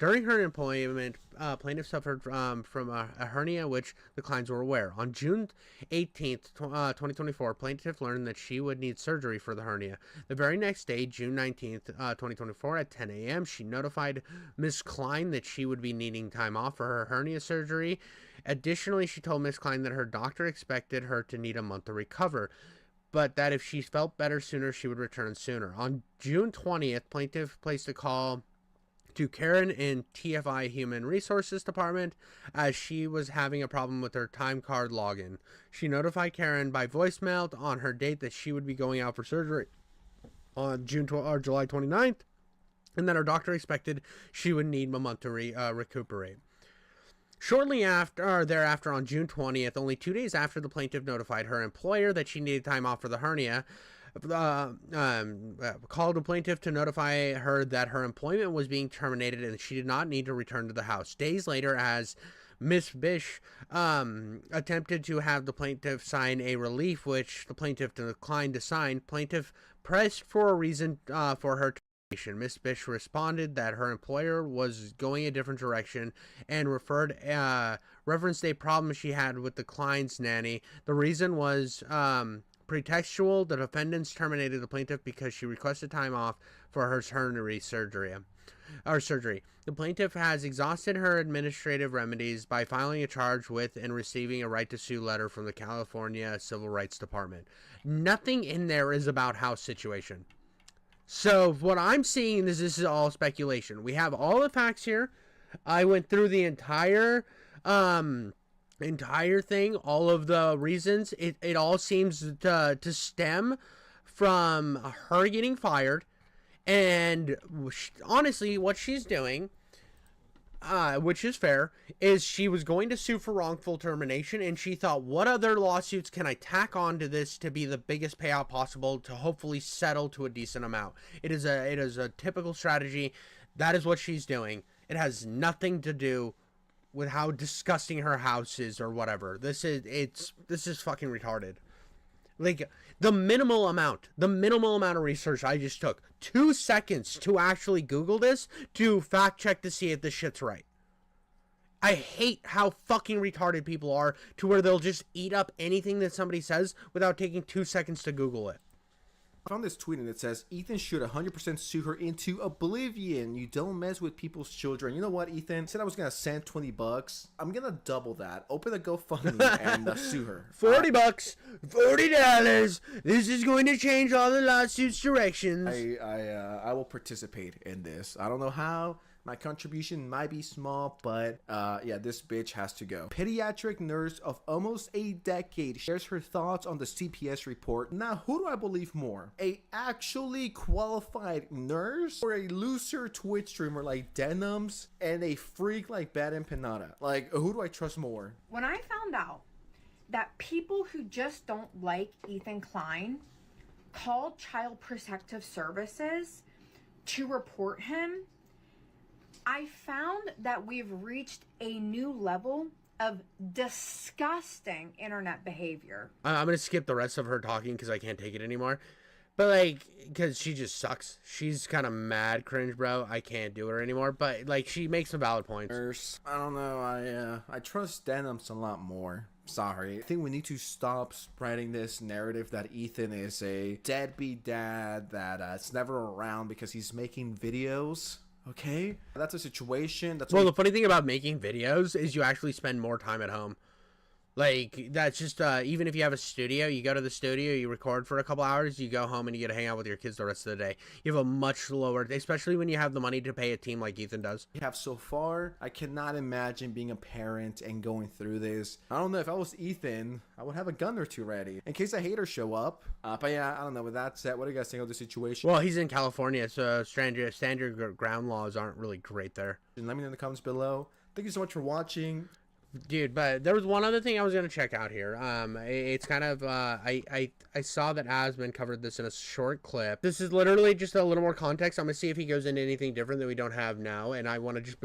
During her employment, plaintiff suffered from a hernia, which the clients were aware. On June 18th, 2024, plaintiff learned that she would need surgery for the hernia. The very next day, June 19th, 2024, at 10 a.m., she notified Ms. Klein that she would be needing time off for her hernia surgery. Additionally, she told Ms. Klein that her doctor expected her to need a month to recover, but that if she felt better sooner, she would return sooner. On June 20th, plaintiff placed a call to Karen in TFI Human Resources Department as she was having a problem with her time card login. She notified Karen by voicemail on her date that she would be going out for surgery on July 29th, and that her doctor expected she would need a month to recuperate. Shortly thereafter, on June 20th, only 2 days after the plaintiff notified her employer that she needed time off for the hernia, called the plaintiff to notify her that her employment was being terminated and she did not need to return to the house. Days later, as Miss Bish attempted to have the plaintiff sign a relief, which the plaintiff declined to sign, plaintiff pressed for a reason for her termination. Miss Bish responded that her employer was going a different direction and referenced a problem she had with the client's nanny. The reason was pretextual. The defendants terminated the plaintiff because she requested time off for her hernia surgery. The plaintiff has exhausted her administrative remedies by filing a charge with and receiving a right to sue letter from the California Civil Rights Department. Nothing in there is about house situation. So what I'm seeing is this is all speculation. We have all the facts here. I went through the entire thing, all of the reasons. It all seems to stem from her getting fired, and honestly what she's doing, which is fair, is she was going to sue for wrongful termination, and she thought, what other lawsuits can I tack on to this to be the biggest payout possible to hopefully settle to a decent amount. It is a typical strategy. That is what she's doing. It has nothing to do with how disgusting her house is or whatever. This is fucking retarded. Like, the minimal amount of research I just took 2 seconds to actually Google this to fact check to see if this shit's right. I hate how fucking retarded people are to where they'll just eat up anything that somebody says without taking 2 seconds to Google it. I found this tweet and it says, Ethan should 100% sue her into oblivion. You don't mess with people's children. You know what, Ethan? I said I was going to send $20. I'm going to double that. Open a GoFundMe and sue her. $40. $40. This is going to change all the lawsuits' directions. I will participate in this. I don't know how. My contribution might be small, but yeah, this bitch has to go. Pediatric nurse of almost a decade shares her thoughts on the CPS report. Now, who do I believe more? A actually qualified nurse or a looser Twitch streamer like Denims and a freak like Bad Empanada? Like, who do I trust more? When I found out that people who just don't like Ethan Klein called Child Protective Services to report him, I found that we've reached a new level of disgusting internet behavior. I'm going to skip the rest of her talking because I can't take it anymore. But, like, because she just sucks. She's kind of mad cringe, bro. I can't do her anymore. But, like, she makes some valid points. I don't know. I trust Denims a lot more. Sorry. I think we need to stop spreading this narrative that Ethan is a deadbeat dad that's never around because he's making videos. Okay, that's a situation. Well, the funny thing about making videos is you actually spend more time at home. Like, that's just, even if you have a studio, you go to the studio, you record for a couple hours, you go home and you get to hang out with your kids the rest of the day. You have a much lower, especially when you have the money to pay a team like Ethan does. We have so far. I cannot imagine being a parent and going through this. I don't know, if I was Ethan, I would have a gun or two ready in case a hater show up. But yeah, I don't know. With that said, what do you guys think of the situation? Well, he's in California, so standard ground laws aren't really great there. And let me know in the comments below. Thank you so much for watching. Dude, but there was one other thing I was going to check out here. It's kind of, I saw that Asman covered this in a short clip. This is literally just a little more context. I'm going to see if he goes into anything different that we don't have now, and I want to just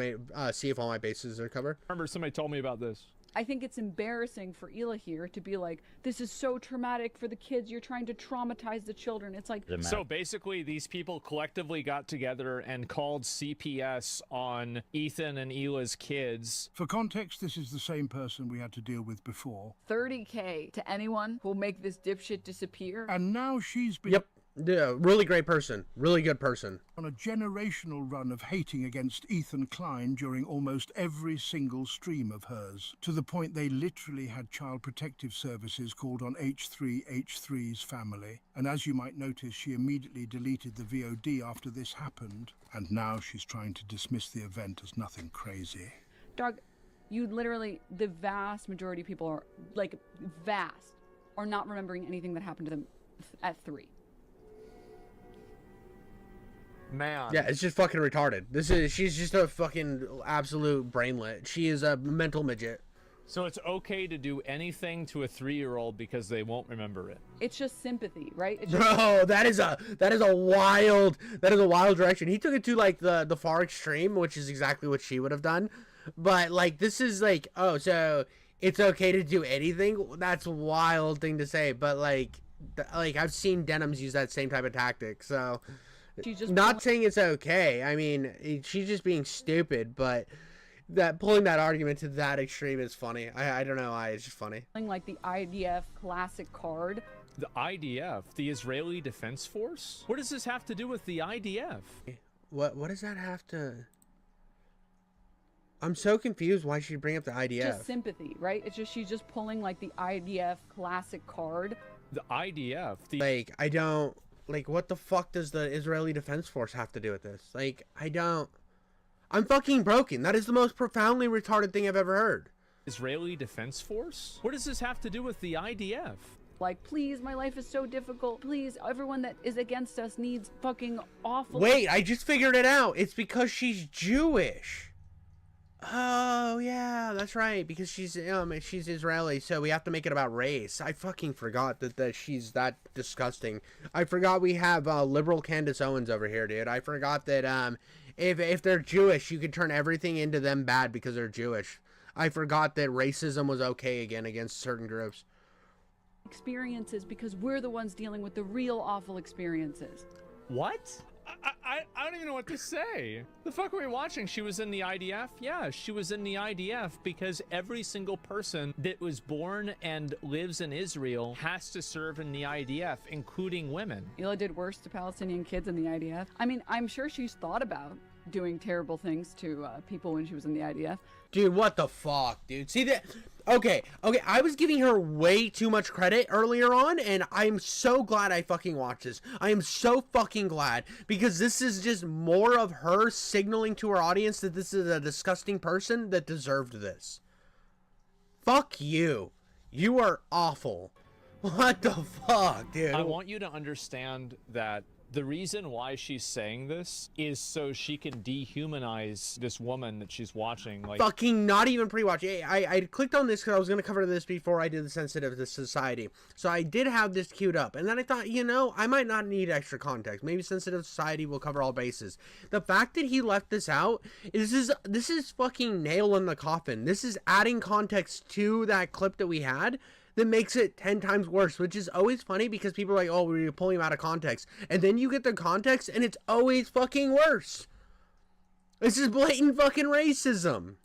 see if all my bases are covered. I remember somebody told me about this. I think it's embarrassing for Hila here to be like, this is so traumatic for the kids. You're trying to traumatize the children. It's like... So basically, these people collectively got together and called CPS on Ethan and Hila's kids. For context, this is the same person we had to deal with before. $30K to anyone who'll make this dipshit disappear. And now she's been... Yep. Yeah, really great person. Really good person. On a generational run of hating against Ethan Klein during almost every single stream of hers, to the point they literally had Child Protective Services called on H3H3's family. And as you might notice, she immediately deleted the VOD after this happened. And now she's trying to dismiss the event as nothing crazy. Dog, you literally, the vast majority of people are, like, are not remembering anything that happened to them at 3. Man. Yeah, it's just fucking retarded. She's just a fucking absolute brainlet. She is a mental midget. So it's okay to do anything to a 3-year-old because they won't remember it. It's just sympathy, right? It's Bro, that is a wild direction. He took it to like the far extreme, which is exactly what she would have done. But like this is like, oh, so it's okay to do anything? That's a wild thing to say. But like I've seen Denims use that same type of tactic. So she's just not saying it's okay. I mean, she's just being stupid, but that pulling that argument to that extreme is funny. I don't know why, it's just funny. Like the IDF classic card. The IDF, the Israeli Defense Force? What does this have to do with the IDF? What does that have to... I'm so confused why she'd bring up the IDF. Just sympathy, right? It's just she's just pulling like the IDF classic card. The IDF, like I don't like what the fuck does the Israeli Defense Force have to do with this? Like I'm fucking broken. That is the most profoundly retarded thing I've ever heard. Israeli Defense Force? What does this have to do with the IDF? Like, please, my life is so difficult. Please, everyone that is against us needs fucking awful. Wait, I just figured it out. It's because she's Jewish. Oh yeah, that's right. Because she's Israeli, so we have to make it about race. I fucking forgot that she's that disgusting. I forgot we have liberal Candace Owens over here, dude. I forgot that if they're Jewish, you can turn everything into them bad because they're Jewish. I forgot that racism was okay again against certain groups. Experiences because we're the ones dealing with the real awful experiences. What? I don't even know what to say. The fuck are we watching? She was in the IDF? Yeah, she was in the IDF because every single person that was born and lives in Israel has to serve in the IDF, including women. Hila did worse to Palestinian kids in the IDF. I mean, I'm sure she's thought about doing terrible things to people when she was in the IDF. Dude, what the fuck, dude? See that? Okay, I was giving her way too much credit earlier on, and I'm so glad I fucking watched this. I am so fucking glad, because this is just more of her signaling to her audience that this is a disgusting person that deserved this. Fuck you. You are awful. What the fuck, dude? I want you to understand that the reason why she's saying this is so she can dehumanize this woman that she's watching. Like, fucking not even pre-watch. I clicked on this because I was going to cover this before I did the sensitive to society. So I did have this queued up. And then I thought, you know, I might not need extra context. Maybe sensitive society will cover all bases. The fact that he left this out, this is fucking nail in the coffin. This is adding context to that clip that we had that makes it 10 times worse, which is always funny because people are like, oh, we're pulling him out of context. And then you get the context and it's always fucking worse. This is blatant fucking racism.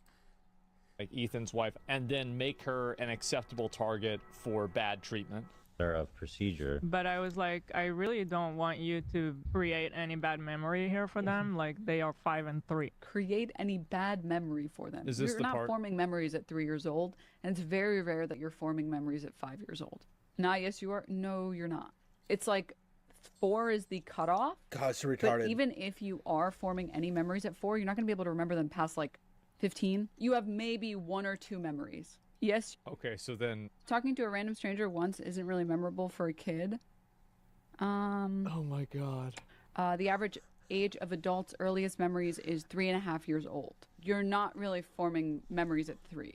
Like Ethan's wife, and then make her an acceptable target for bad treatment. Of procedure. But I was like, I really don't want you to create any bad memory here for them. Like, they are 5 and 3. Create any bad memory for them. Is this You're the not part? forming memories at 3 years old, and it's very rare that you're forming memories at 5 years old. Now, yes, you are. No, you're not. It's like 4 is the cutoff. God, it's retarded. But even if you are forming any memories at 4, you're not going to be able to remember them past like 15. You have maybe 1 or 2 memories. Yes. Okay, so then Talking to a random stranger once isn't really memorable for a kid. oh my god. The average age of adults' earliest memories is 3.5 years old. You're not really forming memories at 3.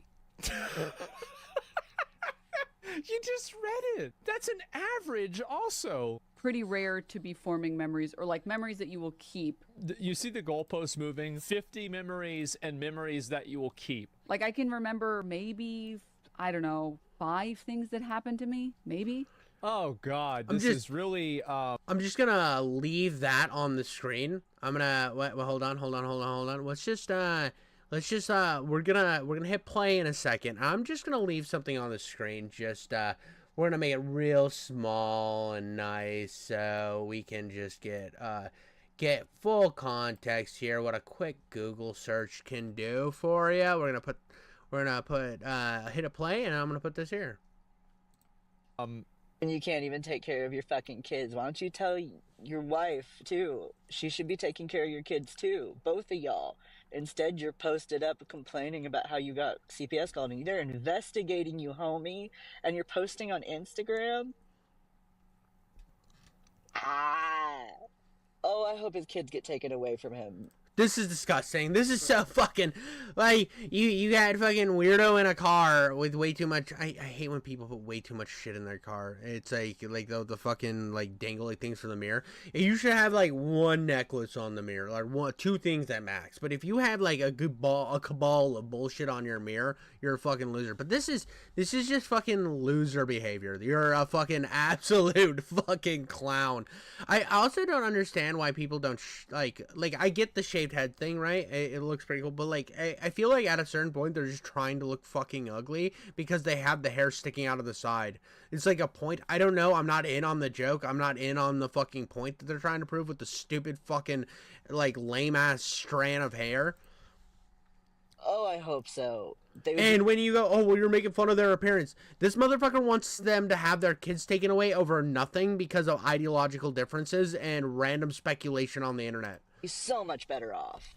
You just read it. That's an average also. pretty rare to be forming memories or like memories that you will keep. You see the goalposts moving? 50 memories and memories that you will keep. Like I can remember maybe, I don't know, 5 things that happened to me, maybe. Oh God, this is really. I'm just gonna leave that on the screen. I'm gonna hold on. Let's just we're gonna hit play in a second. I'm just gonna leave something on the screen. Just we're gonna make it real small and nice so we can just get full context here. What a quick Google search can do for you. We're gonna put hit a play, and I'm gonna put this here. And you can't even take care of your fucking kids. Why don't you tell your wife, too? She should be taking care of your kids, too. Both of y'all. Instead, you're posted up complaining about how you got CPS called and they're investigating you, homie. And you're posting on Instagram? Oh, I hope his kids get taken away from him. This is disgusting. This is so fucking, like, you got fucking weirdo in a car with way too much. I hate when people put way too much shit in their car. It's like the fucking, like, dangly things for the mirror. You should have, like, one necklace on the mirror, like, 2 things at max. But if you have, like, a cabal of bullshit on your mirror, you're a fucking loser. But this is just fucking loser behavior. You're a fucking absolute fucking clown. I also don't understand why people don't, like, I get the shaved head thing, right? It looks pretty cool, but like I feel like at a certain point they're just trying to look fucking ugly because they have the hair sticking out of the side. It's like a point. I don't know. I'm not in on the joke. I'm not in on the fucking point that they're trying to prove with the stupid fucking like lame ass strand of hair. Oh, I hope so. And when you go, oh, well, you're making fun of their appearance. This motherfucker wants them to have their kids taken away over nothing because of ideological differences and random speculation on the internet. He's so much better off.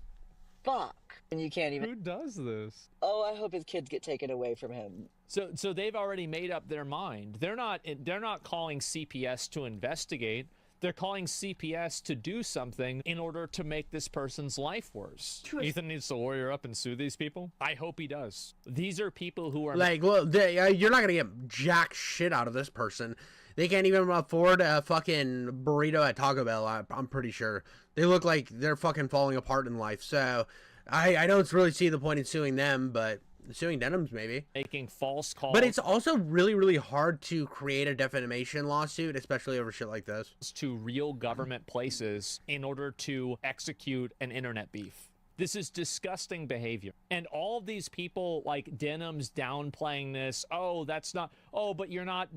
Fuck. And you can't even. Who does this? Oh, I hope his kids get taken away from him. So they've already made up their mind. They're not calling CPS to investigate. They're calling CPS to do something in order to make this person's life worse. Ethan needs to lawyer up and sue these people. I hope he does. These are people who are like, look, you're not gonna get jack shit out of this person. They can't even afford a fucking burrito at Taco Bell. I'm pretty sure they look like they're fucking falling apart in life. So I don't really see the point in suing them, but suing Denims maybe. Making false calls. But it's also really, really hard to create a defamation lawsuit, especially over shit like this. To real government places in order to execute an internet beef. This is disgusting behavior. And all of these people like Denims downplaying this, oh, that's not, oh, but you're not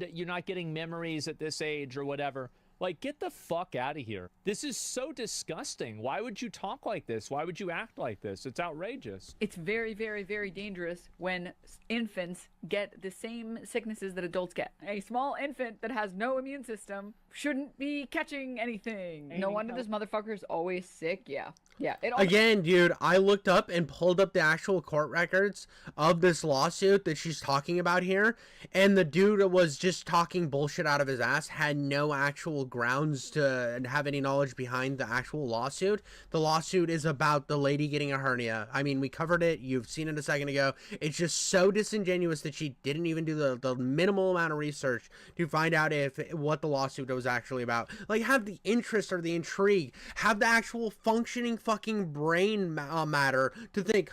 getting memories at this age or whatever. Like, get the fuck out of here. This is so disgusting. Why would you talk like this? Why would you act like this? It's outrageous. It's very, very, very dangerous when infants get the same sicknesses that adults get. A small infant that has no immune system shouldn't be catching anything. No wonder this motherfucker's always sick. Yeah. Yeah. Again, dude, I looked up and pulled up the actual court records of this lawsuit that she's talking about here, and the dude was just talking bullshit out of his ass, had no actual grounds to have any knowledge behind the actual lawsuit. The lawsuit is about the lady getting a hernia. I mean, we covered it. You've seen it a second ago. It's just so disingenuous that she didn't even do the minimal amount of research to find out what the lawsuit was actually about. Like, have the interest or the intrigue, have the actual functioning fucking brain matter to think,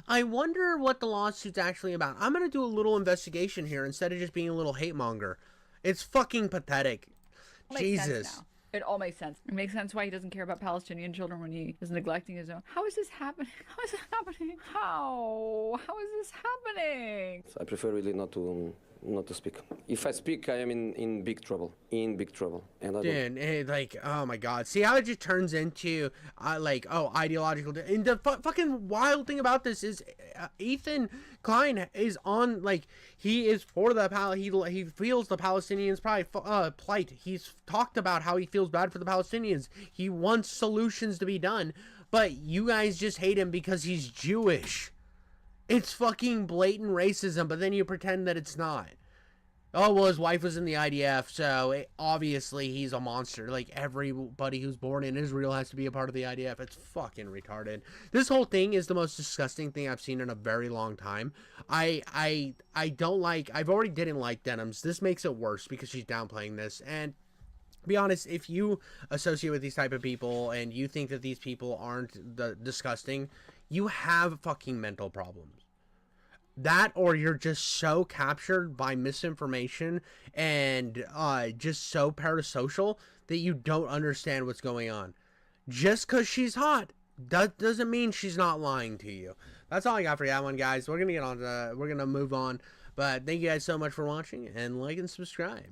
I wonder what the lawsuit's actually about. I'm gonna do a little investigation here instead of just being a little hate monger. It's fucking pathetic. Jesus. It all makes sense. It makes sense why he doesn't care about Palestinian children when he is neglecting his own. How is this happening? How is this happening? How is this happening? I prefer really not to speak. If I speak, I am in big trouble. In big trouble. And I don't... like, oh my God. See how it just turns into, ideological... And the fucking wild thing about this is Ethan Klein is on, like, he is for the... He feels the Palestinians' plight. He's talked about how he feels bad for the Palestinians. He wants solutions to be done. But you guys just hate him because he's Jewish. It's fucking blatant racism, but then you pretend that it's not. Oh, well, his wife was in the IDF, so obviously he's a monster. Like, everybody who's born in Israel has to be a part of the IDF. It's fucking retarded. This whole thing is the most disgusting thing I've seen in a very long time. I already didn't like Denims. This makes it worse because she's downplaying this, and Be honest, if you associate with these type of people and you think that these people aren't disgusting, you have fucking mental problems. That, or you're just so captured by misinformation and just so parasocial that you don't understand what's going on. Just because she's hot doesn't mean she's not lying to you. That's all I got for that one, guys. We're gonna move on. But thank you guys so much for watching, and like and subscribe.